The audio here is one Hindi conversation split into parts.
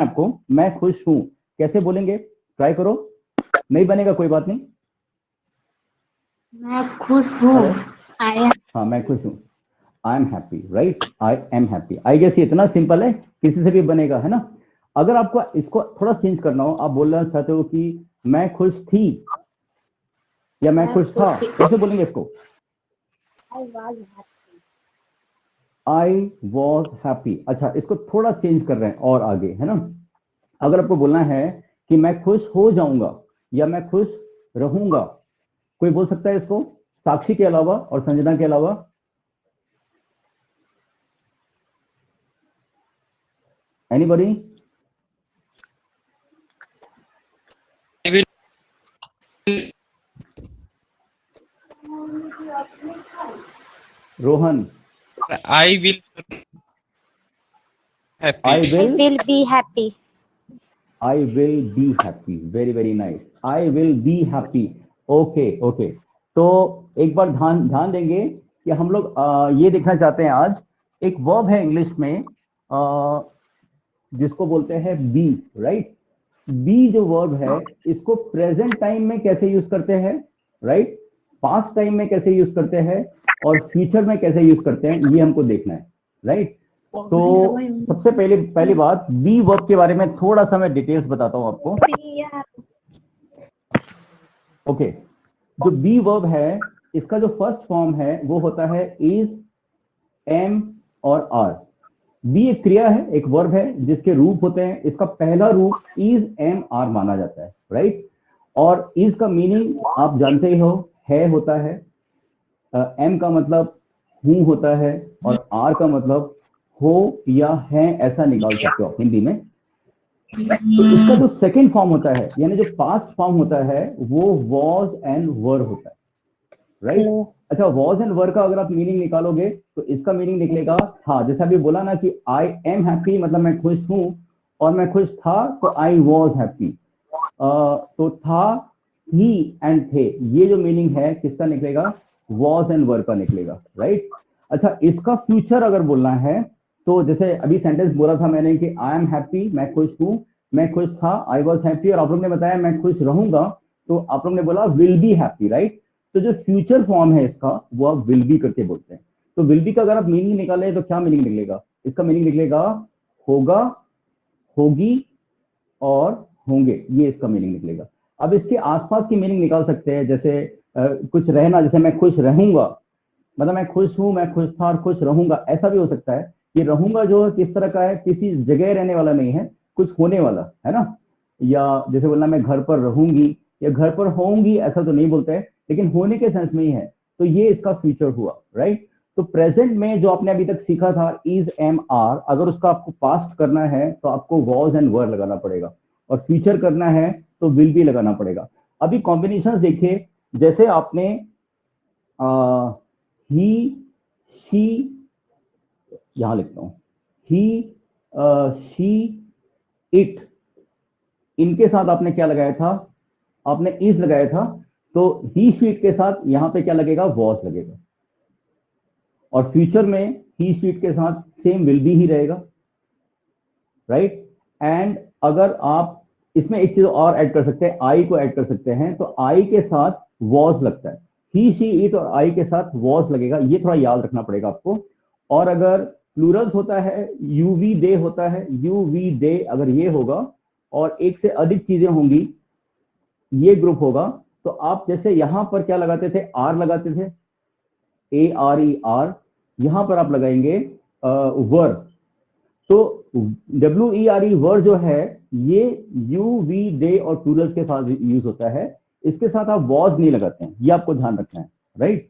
आपको मैं खुश हूं कैसे बोलेंगे, ट्राई करो। नहीं बनेगा कोई बात नहीं। मैं खुश हूँ। हाँ मैं खुश हूँ, I am happy, right, I am happy. I guess ये इतना सिंपल है, किसी से भी बनेगा, है ना। अगर आपको इसको थोड़ा चेंज करना हो, आप बोलना चाहते हो कि मैं खुश थी या मैं खुश था, कैसे बोलेंगे इसको? I was happy. अच्छा, इसको थोड़ा चेंज कर रहे हैं और आगे, है ना। अगर आपको बोलना है कि मैं खुश हो जाऊंगा या मैं खुश रहूंगा, कोई बोल सकता है इसको साक्षी के अलावा और संजना के अलावा? Anybody? Rohan? I will happy. I will be happy. I will be happy. Very very nice. I will be happy. Okay okay. तो एक बार ध्यान ध्यान देंगे कि हम लोग ये देखना चाहते हैं आज, एक वर्ब है इंग्लिश में जिसको बोलते हैं बी, राइट। बी जो वर्ब है इसको प्रेजेंट टाइम में कैसे यूज करते हैं, राइट, पास्ट टाइम में कैसे यूज करते हैं और फ्यूचर में कैसे यूज करते हैं, ये हमको देखना है, राइट। तो सबसे पहली बात, बी वर्ब के बारे में थोड़ा सा मैं डिटेल्स बताता हूं आपको। ओके, जो बी वर्ब है इसका जो फर्स्ट फॉर्म है वो होता है इज, एम और आर। बी एक क्रिया है, एक वर्ब है जिसके रूप होते हैं, इसका पहला रूप इज एम आर माना जाता है, राइट। और इज का मीनिंग आप जानते ही हो, है होता है, एम का मतलब हूं होता है और आर का मतलब हो या है, ऐसा निकाल सकते हो आप हिंदी में। तो इसका जो सेकंड फॉर्म होता है यानी जो पास्ट फॉर्म होता है वो वॉज एंड वर होता है, राइट। अच्छा, वॉज एंड वर का अगर आप मीनिंग निकालोगे तो इसका मीनिंग निकलेगा था। जैसा अभी बोला ना कि आई एम हैप्पी मतलब मैं खुश हूं, और मैं खुश था तो आई वॉज हैप्पी। तो था, ही एंड थे, ये जो मीनिंग है किसका निकलेगा? वॉज एंड वर का निकलेगा, राइट। अच्छा, इसका फ्यूचर अगर बोलना है तो जैसे अभी सेंटेंस बोला था मैंने कि आई एम हैप्पी, मैं खुश हूं, मैं खुश था, आई वॉज हैप्पी, और आप लोग ने बताया मैं खुश रहूंगा, तो आप लोग ने बोला विल बी हैप्पी, राइट। तो जो फ्यूचर फॉर्म है इसका वो आप विल बी करके बोलते हैं। तो विल बी का अगर आप मीनिंग निकाले तो क्या मीनिंग निकलेगा? इसका मीनिंग निकलेगा होगा, होगी और होंगे, ये इसका मीनिंग निकलेगा। अब इसके आसपास की मीनिंग निकाल सकते हैं, जैसे कुछ रहना, जैसे मैं खुश रहूंगा मतलब मैं खुश हूं, मैं खुश था और खुश रहूंगा, ऐसा भी हो सकता है। ये रहूंगा जो है किस तरह का है, किसी जगह रहने वाला नहीं है, कुछ होने वाला है ना। या जैसे बोलना मैं घर पर रहूंगी या घर पर होंगी, ऐसा तो नहीं बोलते हैं, लेकिन होने के सेंस में ही है। तो ये इसका फ्यूचर हुआ, राइट। तो प्रेजेंट में जो आपने अभी तक सीखा था इज एम आर, अगर उसका आपको पास्ट करना है तो आपको वॉज एंड वर लगाना पड़ेगा, और फ्यूचर करना है तो विल बी लगाना पड़ेगा। अभी कॉम्बिनेशन देखिए, जैसे आपने ही, शी, यहां लिखता हूं, ही, शी, इट, इनके साथ आपने क्या लगाया था? आपने इज लगाया था, तो ही शीट के साथ यहां पे क्या लगेगा? वॉज लगेगा। और फ्यूचर में ही शीट के साथ सेम विल बी ही रहेगा, राइट। एंड अगर आप इसमें एक चीज और ऐड कर सकते हैं, आई को ऐड कर सकते हैं, तो आई के साथ वॉज लगता है, ही शी इट और आई के साथ वॉज लगेगा, ये थोड़ा याद रखना पड़ेगा आपको। और अगर प्लूरल्स होता है, यू वी दे होता है, यू वी दे अगर ये होगा और एक से अधिक चीजें होंगी, ये ग्रुप होगा, तो आप जैसे यहां पर क्या लगाते थे? आर लगाते थे, ए आर ई आर, यहां पर आप लगाएंगे वर। तो डब्ल्यू ई आर ई वर जो है ये यू वी दे और प्लूरल्स के साथ यूज होता है, इसके साथ आप वॉज नहीं लगाते हैं, ये आपको ध्यान रखना है, राइट।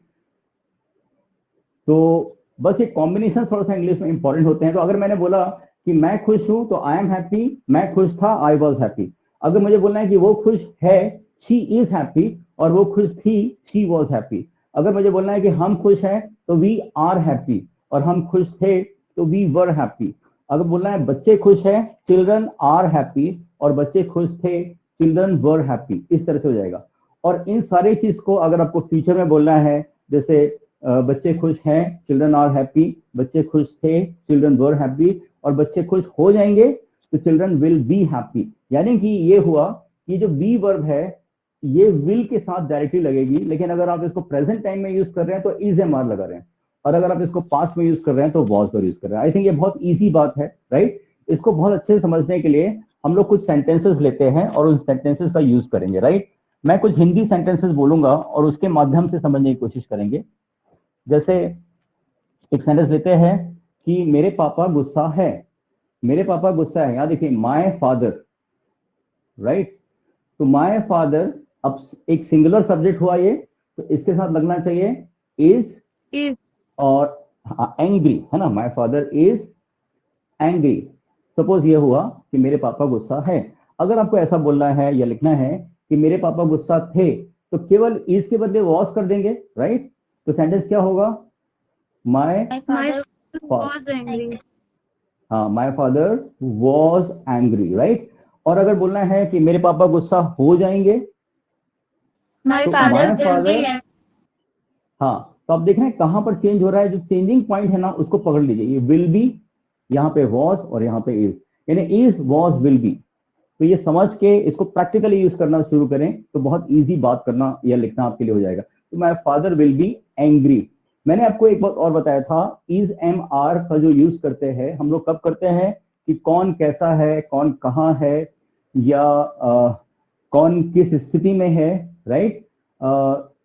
तो बस ये कॉम्बिनेशन थोड़ा सा इंग्लिश में इंपॉर्टेंट होते हैं। तो अगर मैंने बोला कि मैं खुश हूं तो आई एम हैप्पी, मैं खुश था, आई वॉज हैप्पी। अगर मुझे बोलना है कि वो खुश है, शी इज हैप्पी, और वो खुश थी, शी वॉज हैप्पी। अगर मुझे बोलना है कि हम खुश हैं तो वी आर हैप्पी, और हम खुश थे तो वी वर हैप्पी। अगर बोलना है बच्चे खुश हैं, चिल्ड्रन आर हैप्पी, और बच्चे खुश थे, चिल्ड्रन वर हैप्पी, इस तरह से हो जाएगा। और इन सारी चीज को अगर आपको फ्यूचर में बोलना है, जैसे बच्चे खुश हैं, चिल्ड्रन आर हैप्पी, बच्चे खुश थे, चिल्ड्रन वर हैप्पी, और बच्चे खुश हो जाएंगे तो चिल्ड्रन विल बी हैप्पी, यानी कि ये हुआ कि जो बी वर्ब है ये विल के साथ डायरेक्टली लगेगी, लेकिन अगर आप इसको प्रेजेंट टाइम में यूज कर रहे हैं तो इज एम आर लगा रहे हैं, और अगर आप इसको पास्ट में यूज कर रहे हैं तो वॉज पर यूज कर रहे हैं। आई थिंक ये बहुत ईजी बात है, राइट। इसको बहुत अच्छे से समझने के लिए हम लोग कुछ सेंटेंसेस लेते हैं और उन सेंटेंसेस का यूज करेंगे, राइट। मैं कुछ हिंदी सेंटेंसेस बोलूंगा और उसके माध्यम से समझने की कोशिश करेंगे। जैसे एक सेंटेंस लेते हैं कि मेरे पापा गुस्सा है, मेरे पापा गुस्सा है, यहां देखिए माय फादर, राइट। तो माय फादर, अब एक सिंगुलर सब्जेक्ट हुआ ये, तो इसके साथ लगना चाहिए इज और एंग्री, है ना, my father is angry. Suppose ये हुआ कि मेरे पापा गुस्सा है। अगर आपको ऐसा बोलना है या लिखना है कि मेरे पापा गुस्सा थे, तो केवल इज के बदले वॉज कर देंगे, राइट। तो सेंटेंस क्या होगा, माय फादर वाज एंग्री। हाँ, my father was angry, right. और अगर बोलना है कि मेरे पापा गुस्सा हो जाएंगे, माय तो फादर माय फादर, हाँ, तो आप देख रहे हैं कहां पर चेंज हो रहा है, जो चेंजिंग पॉइंट है ना उसको पकड़ लीजिए। ये विल बी, यहाँ पे वॉज और यहाँ पे इज, यानी इज वॉज विल बी। तो ये समझ के इसको प्रैक्टिकली यूज करना शुरू करें तो बहुत इजी बात करना या लिखना आपके लिए हो जाएगा। तो my father will be angry. मैंने आपको एक बात और बताया था, इज एम आर का जो यूज करते हैं हम लोग कब करते हैं कि कौन कैसा है, कौन कहाँ है, या कौन किस स्थिति में है, राइट।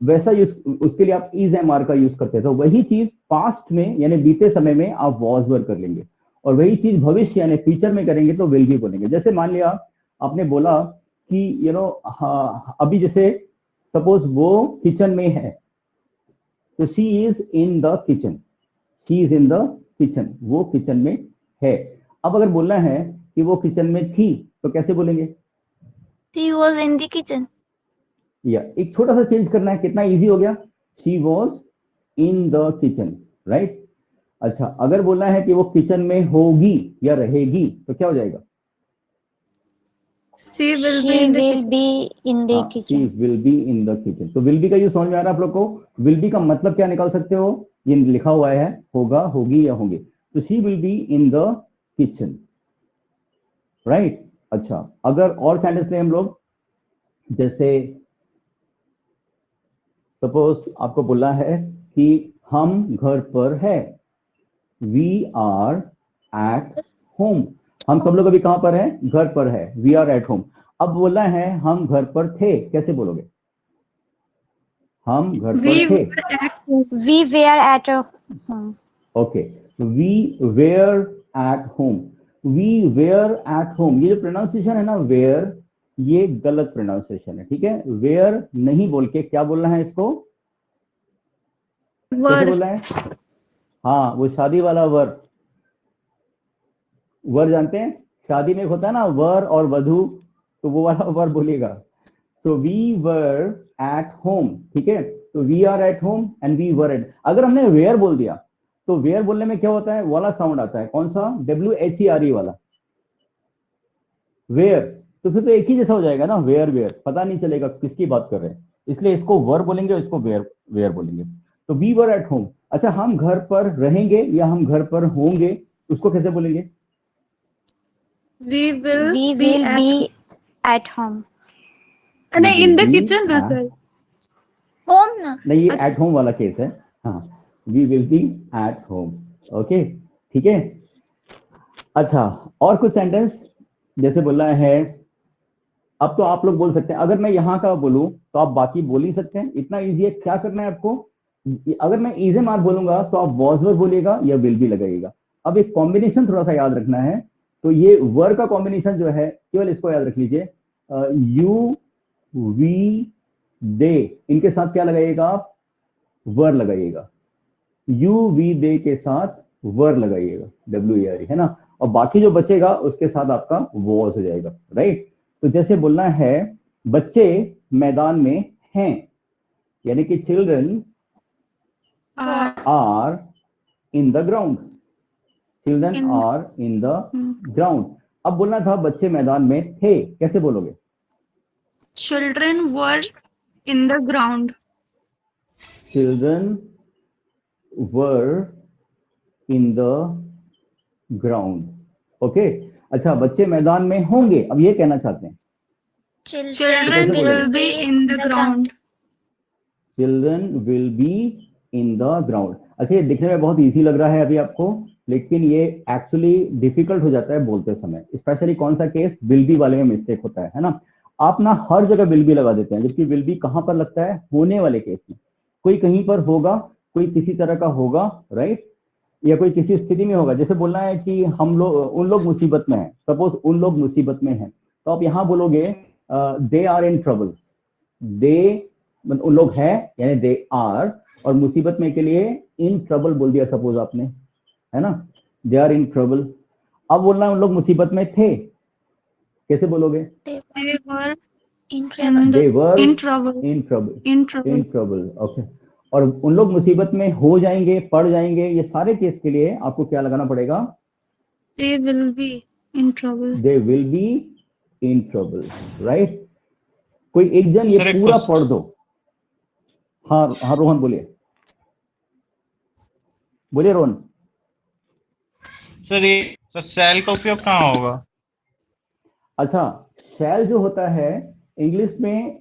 वैसा यूज, उसके लिए आप इज एम आर का यूज करते हैं। तो वही चीज पास्ट में यानी बीते समय में आप वॉज वर कर लेंगे, और वही चीज भविष्य यानी फ्यूचर में करेंगे तो विल भी बोलेंगे। जैसे मान लिया आपने बोला कि अभी जैसे सपोज वो किचन में है, तो she is in the kitchen, she is in the kitchen, वो किचन में है। अब अगर बोलना है कि वो किचन में थी, तो कैसे बोलेंगे, she was in the kitchen. या एक छोटा सा चेंज करना है, कितना इजी हो गया, she was in the kitchen, right. अच्छा, अगर बोलना है कि वो किचन में होगी या रहेगी, तो क्या हो जाएगा, she will be in the हाँ, she kitchen. Will be in the kitchen. तो विल बी का यूज समझ में आ रहा है आप लोग को। विल बी का मतलब क्या निकाल सकते हो, ये लिखा हुआ है, होगा, होगी या होंगे। तो she will be in the kitchen, right. अच्छा, अगर और सेंटेंस लें हम लोग, जैसे सपोज आपको बोलना है कि हम घर पर है, वी आर एट होम। हम सब लोग अभी कहां पर हैं, घर पर है, वी आर एट होम। अब बोलना है हम घर पर थे, कैसे बोलोगे, हम घर पर थे, we were at home. Okay, we were at home. We were at home, ये जो प्रोनाउंसिएशन है ना वेयर, ये गलत प्रोनाउंसिएशन है, ठीक है। वेयर नहीं बोल के क्या बोलना है इसको, कैसे बोलना है, हाँ, वो शादी वाला वर, वर जानते हैं, शादी में एक होता है ना वर और वधु, तो वो वाला वर बोलिएगा। तो वी वर एट होम, ठीक है। तो we are at home and we were at. अगर हमने वेयर बोल दिया तो वेयर बोलने में क्या होता है, वाला साउंड आता है, कौन सा, WHERE वाला, वेयर। तो फिर तो एक ही जैसा हो जाएगा ना, वेयर वेयर, पता नहीं चलेगा किसकी बात कर रहे हैं। इसलिए इसको वर बोलेंगे और इसको वेयर वेयर बोलेंगे। तो वी वर एट होम। अच्छा, हम घर पर रहेंगे या हम घर पर होंगे, उसको कैसे बोलेंगे, we will be at home. We नहीं, will in the be kitchen at, दूसरा होम ना। नहीं ये अच्छा, एट होम वाला केस है, हाँ, we will be at home, okay, ठीक है। अच्छा, और कुछ सेंटेंस, जैसे बोलना है, अब तो आप लोग बोल सकते हैं, अगर मैं यहाँ का बोलूं तो आप बाकी बोल ही सकते हैं, इतना इजी है। क्या करना है आपको, अगर मैं इजे मार बोलूंगा तो आप वॉज वर बोलिएगा या विल बी लगाइएगा। अब एक कॉम्बिनेशन थोड़ा सा याद रखना है, तो ये वर का कॉम्बिनेशन जो है केवल इसको याद रख लीजिए, यू वी दे, इनके साथ क्या लगाइएगा आप, वर लगाइएगा, यू वी दे के साथ वर लगाइएगा, WERE, है ना। और बाकी जो बचेगा उसके साथ आपका वॉज हो जाएगा, राइट। तो जैसे बोलना है बच्चे मैदान में हैं, यानी कि children are in the ground, children are in the ground. अब बोलना था बच्चे मैदान में थे, कैसे बोलोगे, children were in the ground. Children were in the ground, okay. अच्छा, बच्चे मैदान में होंगे, अब ये कहना चाहते हैं Children will be in the ground. Children will be in the ground. अच्छा, ये दिखने में बहुत इजी लग रहा है अभी आपको, लेकिन ये एक्चुअली डिफिकल्ट हो जाता है बोलते समय। स्पेशली कौन सा केस, विल बी वाले में मिस्टेक होता है ना। आप ना हर जगह विल बी लगा देते हैं, जबकि विल बी कहां पर लगता है, होने वाले केस में। कोई कहीं पर होगा, कोई किसी तरह का होगा, राइट, या कोई किसी स्थिति में होगा। जैसे बोलना है कि हम लोग, उन लोग मुसीबत में हैं, सपोज उन लोग मुसीबत में हैं, तो आप यहां बोलोगे दे आर इन ट्रबल। दे उन लोग हैं, यानी दे आर, और मुसीबत में के लिए इन ट्रबल बोल दिया सपोज आपने, है ना, दे आर इन ट्रबल। अब बोलना उन लोग मुसीबत में थे, कैसे बोलोगे? They were they were in trouble. In trouble, In in trouble. Trouble, okay. और उन लोग मुसीबत में हो जाएंगे, पड़ जाएंगे, ये सारे केस के लिए आपको क्या लगाना पड़ेगा? They will be in trouble. They will be in trouble, right. कोई एक जन ये पूरा पढ़ दो। हाँ हाँ रोहन बोलिए, बोलिए रोहन। सर ये सर शैल का उपयोग कहाँ होगा? अच्छा, शैल जो होता है इंग्लिश में,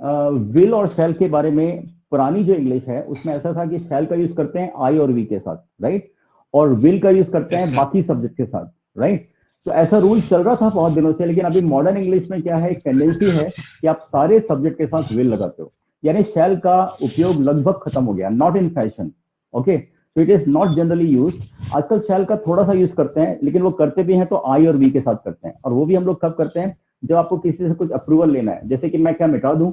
विल और शैल के बारे में पुरानी जो इंग्लिश है उसमें ऐसा था कि शैल का यूज करते हैं आई और वी के साथ, राइट, और विल का यूज करते हैं बाकी सब्जेक्ट के साथ, राइट। तो ऐसा रूल चल रहा था बहुत दिनों से, लेकिन अभी मॉडर्न इंग्लिश में क्या है, एक टेंडेंसी है कि आप सारे सब्जेक्ट के साथ विल लगाते हो, यानी शैल का उपयोग लगभग खत्म हो गया, नॉट इन फैशन, ओके। तो it is not generally use. आजकल शैल का थोड़ा सा यूज करते हैं, लेकिन वो करते भी हैं तो आई और वी के साथ करते हैं, और वो भी हम लोग कब करते हैं, जब आपको किसी से कुछ अप्रूवल लेना है, जैसे कि मैं क्या मिटा दूं,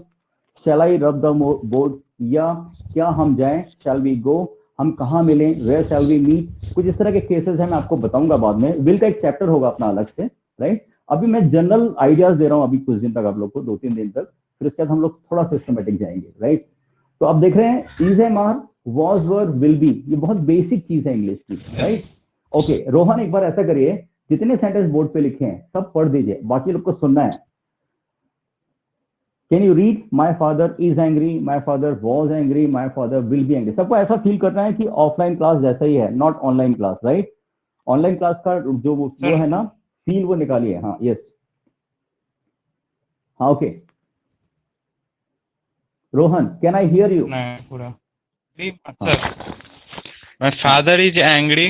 शैल आई रब द बोर्ड, या क्या हम जाएं, शैल वी गो, हम कहाँ मिलें, वेयर शैल वी मीट, कुछ इस तरह के केसेस हैं, मैं आपको बताऊंगा बाद में। विल का एक चैप्टर होगा अपना अलग से, राइट। अभी मैं जनरल आइडियाज दे रहा हूँ अभी कुछ दिन तक आप लोग को, 2-3 दिन तक, फिर उसके बाद हम लोग थोड़ा सिस्टमेटिक जाएंगे, राइट। तो अब देख रहे हैं is am are, was were, will be, ये बहुत बेसिक चीज है इंग्लिश की, राइट। ओके रोहन, एक बार ऐसा करिए, जितने सेंटेंस बोर्ड पे लिखे हैं सब पढ़ दीजिए, बाकी लोग को सुनना है। Can you read? My father is angry, my father was angry, my father will be angry. सबको ऐसा फील करना है कि ऑफलाइन क्लास जैसा ही है, not online class, right. Online class का जो वो है ना फील, वो निकालिए। हाँ यस, हाँ okay. Rohan, can I hear you? पूरा sir, my father is angry,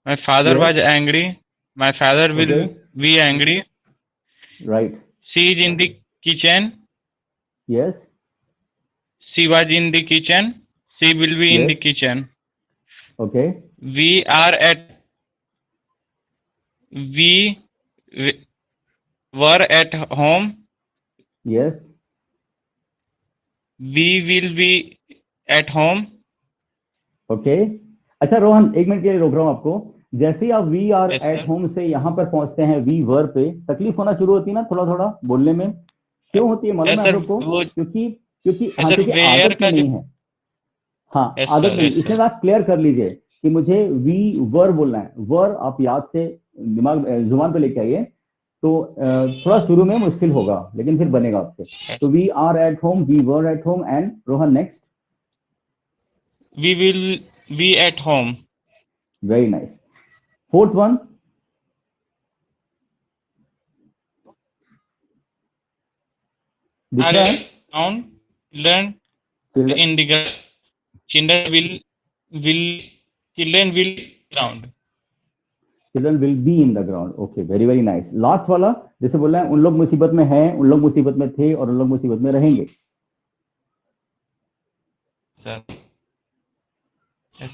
my father Yes. was angry, my father will Okay. be angry, Right. she is in the kitchen, Yes. she was in the kitchen, she will be in Yes. the kitchen, Okay. we are at, we were at home, Yes. we will be at home, okay. अच्छा रोहन, एक मिनट के लिए रोक रहा हूं आपको। जैसे ही आप we are Yes, at sir. Home से यहाँ पर पहुंचते हैं वी वर पे, तकलीफ होना शुरू होती है ना थोड़ा थोड़ा बोलने में। क्यों होती है मालूम Yes, है आप sir. लोग को? वो क्योंकि Yes, हाँ, sir, क्योंकि where आदत का में जो नहीं है। हाँ Yes, आदत sir, नहीं, yes, इसमें sir. आप क्लियर कर लीजिए कि मुझे वी वर बोलना है। वर आप याद से दिमाग जुबान पे लेके आइए, तो थोड़ा शुरू में मुश्किल होगा, लेकिन फिर बनेगा आपसे। तो we are at home, we were at home, and Rohan next. We will be at home. Very nice. Fourth one, दिख रहा है? Found children children in the ground. Will children will ground. Children will be in the ground. Okay, very very nice. Last वाला, जैसे बोल रहे हैं उन लोग मुसीबत में हैं, उन लोग मुसीबत में थे, और उन लोग मुसीबत में रहेंगे। Sir. Yes.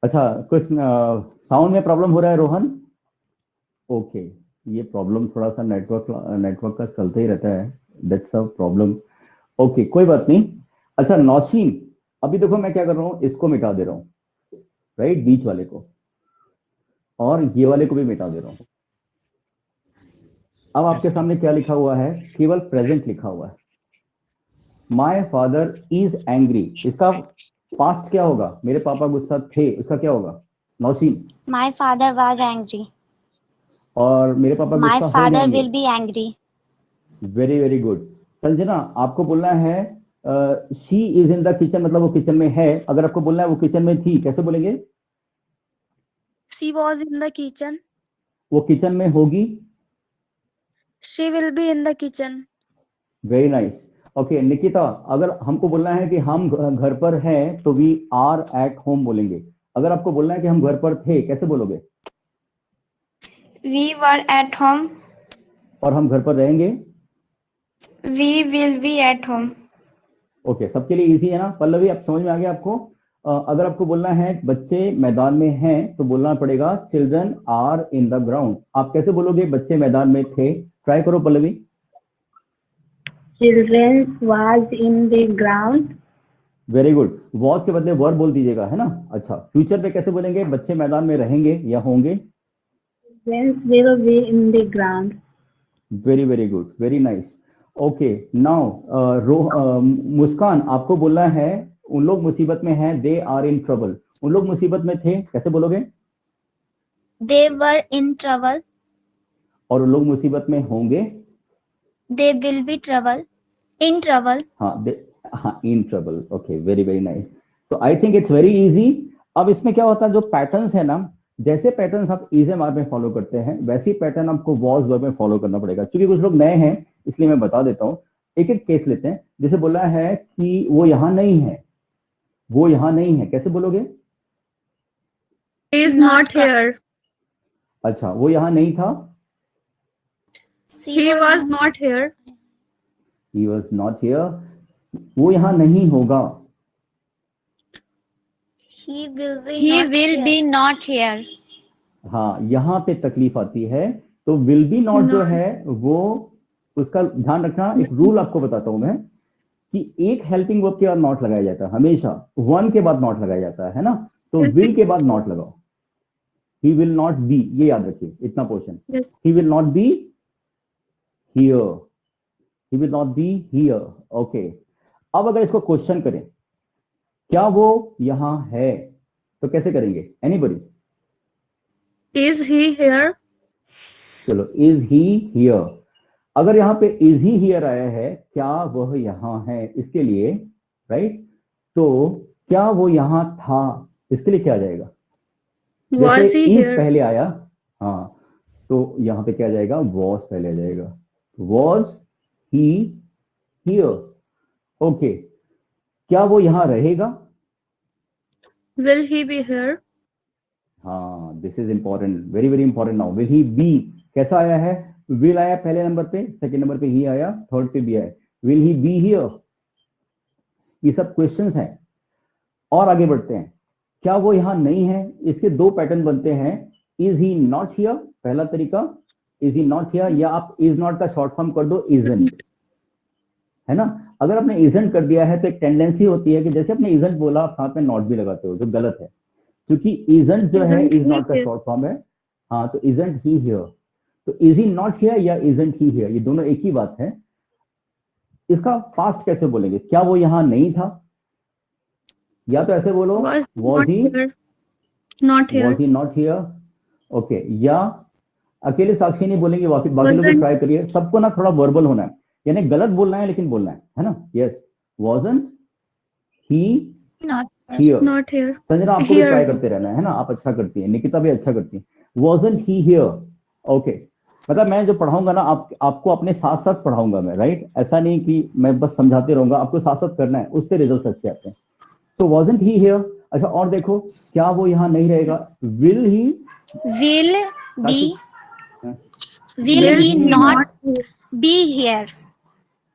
अच्छा, कुछ साउंड में प्रॉब्लम हो रहा है रोहन? ओके, ये प्रॉब्लम थोड़ा सा नेटवर्क का चलता ही रहता है, दैट्स अ प्रॉब्लम। ओके, कोई बात नहीं। अच्छा नौशीन, अभी देखो मैं क्या कर रहा हूँ, इसको मिटा दे रहा हूँ, राइट, बीच वाले को, और ये वाले को भी मिटा दे रहा हूँ। अब आपके सामने क्या लिखा हुआ है? केवल प्रेजेंट लिखा हुआ है। माय फादर इज एंग्री, इसका पास्ट क्या होगा? मेरे पापा गुस्सा थे, उसका क्या होगा Nausheen? My father was angry. और मेरे पापा My गुस्सा हो father जाएंगे। will be angry. Very very good. Sanjana, आपको बोलना है she is in the kitchen मतलब वो किचन में है। अगर आपको बोलना है वो किचन में थी, कैसे बोलेंगे? She was in the kitchen. वो किचन में होगी। She will be in the kitchen. Very nice. Okay Nikita, अगर हमको बोलना है कि हम घर पर हैं तो वी आर एट होम बोलेंगे। अगर आपको बोलना है कि हम घर पर थे, कैसे बोलोगे? We were at home. और हम घर पर रहेंगे? We will be at home. Okay सबके लिए इजी है ना? पल्लवी आप समझ में आ गया आपको? अगर आपको बोलना है बच्चे मैदान में हैं तो बोलना पड़ेगा children are in the ground. आप कैसे बोलोगे बच्चे मैदान में थे? ट्राई करो Pallavi. Children was in the ground. Very good. Was के बदले वर्ब बोल दीजिएगा, है ना? अच्छा फ्यूचर पे कैसे बोलेंगे बच्चे मैदान में रहेंगे या होंगे? Children will be in the ground. Very very good, very nice. Okay now Muskan, आपको बोलना है उन लोग मुसीबत में हैं, दे आर इन ट्रबल। उन लोग मुसीबत में थे, कैसे बोलोगे? They were in trouble. और उन लोग मुसीबत में होंगे? They will be trouble. In trouble. हाँ in trouble. Okay very very nice. तो I think it's very easy. अब इसमें क्या होता है, जो पैटर्न्स है ना, जैसे पैटर्न्स आप इजी मार्क में फॉलो करते हैं वैसे ही पैटर्न आपको वॉज वर्ब में फॉलो करना पड़ेगा। क्योंकि कुछ लोग नए हैं इसलिए मैं बता देता हूँ। एक एक केस लेते हैं। जैसे बोला है कि वो यहाँ नहीं है, वो यहाँ नहीं है, कैसे बोलोगे? He is not here. अच्छा वो यहाँ नहीं था। He was not here. He was not here। वो यहाँ नहीं होगा। He will be not here. हाँ यहाँ पे तकलीफ आती है तो विल बी नॉट जो है वो, उसका ध्यान रखना। एक रूल आपको बताता हूं मैं कि एक हेल्पिंग वर्ब के बाद नॉट लगाया जाता है, हमेशा वन के बाद नॉट लगाया जाता है ना? तो विल के बाद नॉट लगाओ। ही विल नॉट बी, ये याद रखिए इतना portion. He will not be here, he will not be here. Okay अब अगर इसको क्वेश्चन करें क्या वो यहां है तो कैसे करेंगे? एनीबॉडी? Is he here? चलो इज ही हियर। अगर यहाँ पे इज ही हियर आया है, क्या वह यहाँ है, इसके लिए राइट, तो क्या वो यहाँ था, इसके लिए क्या आ जाएगा? Was जैसे he इज here? पहले आया, हाँ, तो यहाँ पे क्या आ जाएगा? वॉज पहले आ जाएगा। Was he here. ओके क्या वो यहाँ रहेगा? Will he be here? हाँ this is important, very very important. Now will he be कैसा आया है? विल आया पहले नंबर पे, सेकंड नंबर पे ही आया, थर्ड पे भी आया। Will he be here? ये सब क्वेश्चंस हैं। और आगे बढ़ते हैं। क्या वो यहां नहीं है? इसके दो पैटर्न बनते हैं। इज ही नॉट हियर पहला तरीका, इज ही नॉट हियर, या आप इज नॉट का शॉर्ट फॉर्म कर दो इजंट, है ना? अगर आपने इजंट कर दिया है तो एक टेंडेंसी होती है कि जैसे आपने इजंट बोला आप साथ में नॉट भी लगाते हो, जो गलत है, क्योंकि इजंट जो है इज नॉट का शॉर्ट फॉर्म है। हाँ तो इजंट ही हियर, तो इज ही नॉट हियर या इजंट ही हियर, ये दोनों एक ही बात है। इसका पास्ट कैसे बोलेंगे? क्या वो यहां नहीं था? या तो ऐसे बोलो was he Not here. Not here. Okay या अकेले साक्षी नहीं बोलेंगे, बाकी लोग ट्राई करिए। सबको ना थोड़ा वर्बल होना है, यानी गलत बोलना है लेकिन बोलना है ना? Yes wasn't he here. Not here. Sanjana आपको भी ट्राई करते रहना है ना, आप अच्छा करती है, निकिता भी अच्छा करती है। Wasn't he here. ओके मतलब मैं जो पढ़ाऊंगा ना आपको अपने साथ साथ पढ़ाऊंगा मैं, राइट? ऐसा नहीं कि मैं बस समझाते रहूंगा, आपको साथ साथ करना है, उससे रिजल्ट अच्छे आते हैं। तो वॉजंट ही हियर। अच्छा और देखो क्या वो यहाँ नहीं रहेगा? Will he Will he not be here?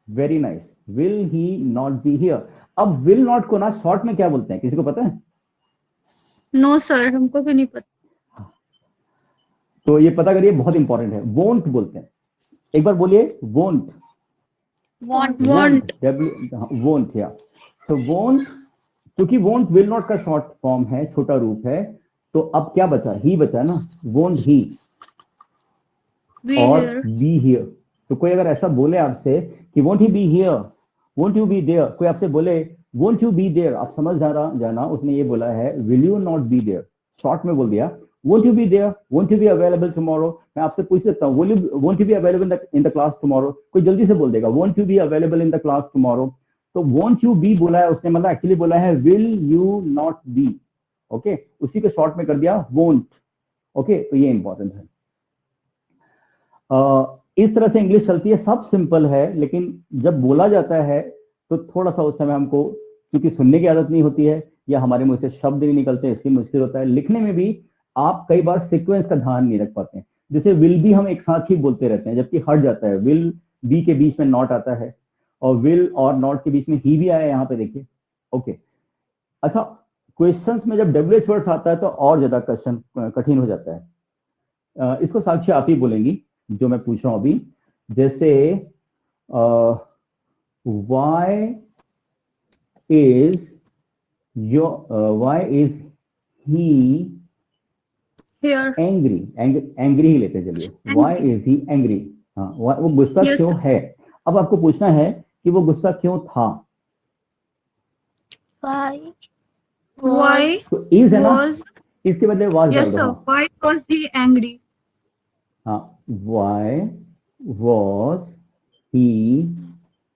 Very nice. Will he not be here. अब विल नॉट को ना शॉर्ट में क्या बोलते हैं, किसी को पता है? No sir, हमको भी नहीं पता। तो ये पता करिए, बहुत इंपॉर्टेंट है। वोंट बोलते हैं। एक बार बोलिए वोंट। Want. वोंट या तो वोंट, क्योंकि वोंट विल नॉट का शॉर्ट फॉर्म है, छोटा रूप है, तो अब क्या बचा? ही बचा ना। वोंट ही Be और here. Be here. तो कोई अगर ऐसा बोले आपसे कि won't he be here, won't you be there, कोई आपसे बोले वोंट यू बी देयर, आप समझ जाना उसने ये बोला है will you not be there, short में बोल दिया won't you be there, won't you be available tomorrow. मैं आपसे पूछ सकता हूँ won't you be available in the class tomorrow, कोई जल्दी से बोल देगा won't you be available in the class tomorrow. तो वॉन्ट यू बी बोला है उसने, मतलब एक्चुअली बोला है will you not be, okay, उसी को शॉर्ट में कर दिया वोंट, ओके, तो ये इंपॉर्टेंट है। इस तरह से इंग्लिश चलती है, सब सिंपल है, लेकिन जब बोला जाता है तो थोड़ा सा उस समय हमको, क्योंकि सुनने की आदत नहीं होती है या हमारे मुंह से शब्द नहीं निकलते, इसलिए मुश्किल होता है। लिखने में भी आप कई बार सीक्वेंस का ध्यान नहीं रख पाते हैं, जैसे विल भी हम एक साथ ही बोलते रहते हैं, जबकि हट जाता है, विल बी के बीच में नॉट आता है, और विल और नॉट के बीच में ही भी आया, यहाँ पे देखिए, ओके। अच्छा, क्वेश्चंस में जब WH वर्ड्स आता है तो और ज्यादा क्वेश्चन कठिन हो जाता है। इसको साक्षी आप ही बोलेंगी जो मैं पूछ रहा हूं अभी, जैसे why is he Here. Angry he लेते चलिए, why is he angry, हाँ, वो गुस्सा Yes, क्यों sir. है। अब आपको पूछना है कि वो गुस्सा क्यों था, Why तो is है ना, was इसके बदले was डाल yes दो, sir? हाँ Why was he angry? हाँ, why was he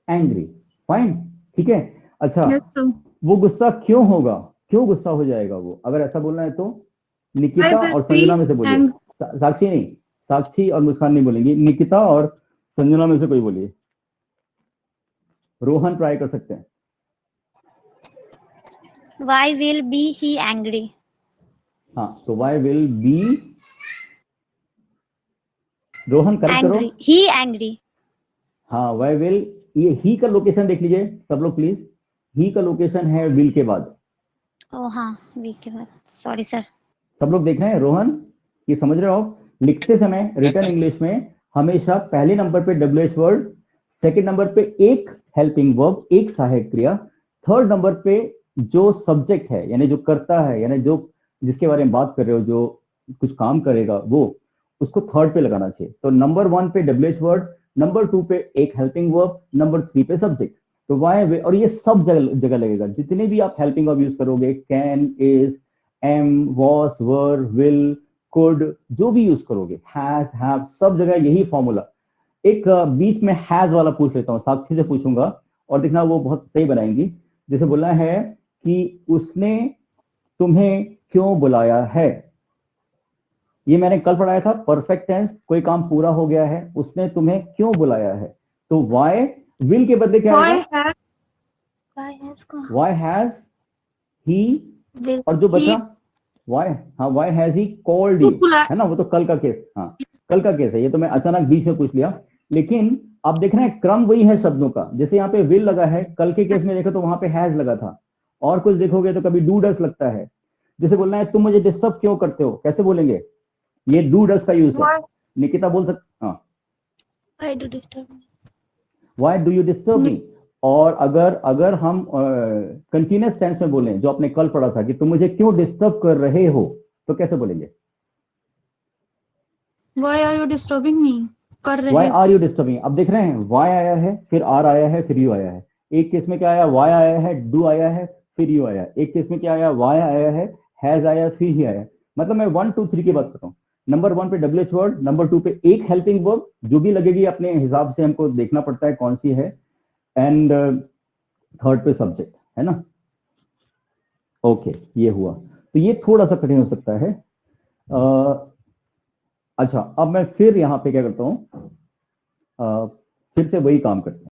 angry, fine, ठीक है। अच्छा, Yes sir. वो गुस्सा क्यों होगा, क्यों गुस्सा हो जाएगा वो, अगर ऐसा बोलना है तो निकिता Why will और he संजना में से बोलिए, angry? साक्षी नहीं, साक्षी और मुस्कान नहीं बोलेंगी, निकिता और संजना में से कोई बोलिए, रोहन ट्राई कर सकते हैं। Why will be he angry? हाँ, तो why will be, Rohan correct करो, Angry. He angry. हाँ, why will, ये ही का लोकेशन देख लीजिए सब लोग प्लीज, ही का लोकेशन है विल के बाद, Oh हाँ, we के बाद. Sorry sir. सब लोग देख रहे हैं, रोहन ये समझ रहे हो आप, लिखते समय रिटर्न इंग्लिश में हमेशा पहले नंबर पे WH वर्ड, सेकंड नंबर पे एक हेल्पिंग वर्ब, एक सहायक क्रिया, थर्ड नंबर पे जो सब्जेक्ट है यानी जो करता है, यानी जो जिसके बारे में बात कर रहे हो, जो कुछ काम करेगा, वो उसको थर्ड पे लगाना चाहिए। तो नंबर 1 पे WH वर्ड, नंबर 2 पे एक हेल्पिंग वर्ब, नंबर 3 पे सब्जेक्ट, तो वाई, और ये सब जगह लगेगा, जितने भी आप हेल्पिंग वर्ब यूज करोगे, can, is, am, was, were, will, could, जो भी यूज करोगे, हैज, हैव, सब जगह यही फॉर्मूला। एक बीच में हैज वाला पूछ लेता हूँ, साक्षी से पूछूंगा और देखना वो बहुत सही बनाएंगी। जैसे बोलना है कि उसने तुम्हें क्यों बुलाया है, ये मैंने कल पढ़ाया था, परफेक्ट टेंस, कोई काम पूरा हो गया है, उसने तुम्हें क्यों बुलाया है, तो वाई, विल के बदले क्या Why आएगा, has Why has gone? Why has he, Will. और जो बचा he वाई, हाँ, why has he called you, बुलाया? है ना, वो तो कल का केस, हाँ कल का केस है, ये तो मैं अचानक बीच में पूछ लिया, लेकिन आप देख रहे हैं क्रम वही है शब्दों का, जैसे यहाँ पे विल लगा है, कल के केस में देखो तो वहां पे हैज लगा था, और कुछ देखोगे तो कभी डू डस लगता है। जैसे बोलना है तुम मुझे डिस्टर्ब क्यों करते हो, कैसे बोलेंगे, ये डू डस का यूज है, Why निकिता बोल सकते, हाँ, Why do disturb me? Why do you disturb me. और अगर हम कंटिन्यूअस टेंस में बोलें, जो आपने कल पढ़ा था कि तुम मुझे क्यों डिस्टर्ब कर रहे हो, तो कैसे बोलेंगे, Why are you disturbing me? कर वाई रहे आर यू डिस्टर्बिंग। अब देख रहे हैं वाई आया है, फिर आर आया है, फिर यू आया है, एक केस में क्या आया, वाई आया है, डू आया है, फिर यू आया, एक केस में क्या आया, वाई आया है, हैज आया, फिर ही आया। मतलब मैं 1 2 3 की बात कर रहा हूँ, नंबर 1 पे WH वर्ड, नंबर 2 पे एक हेल्पिंग वर्ब, जो भी लगेगी अपने हिसाब से हमको देखना पड़ता है कौन सी है, एंड थर्ड पे सब्जेक्ट, है ना, ओके, ये हुआ। तो ये थोड़ा सा कठिन हो सकता है। अच्छा, अब मैं फिर यहाँ पे क्या करता हूँ, फिर से वही काम करते हैं।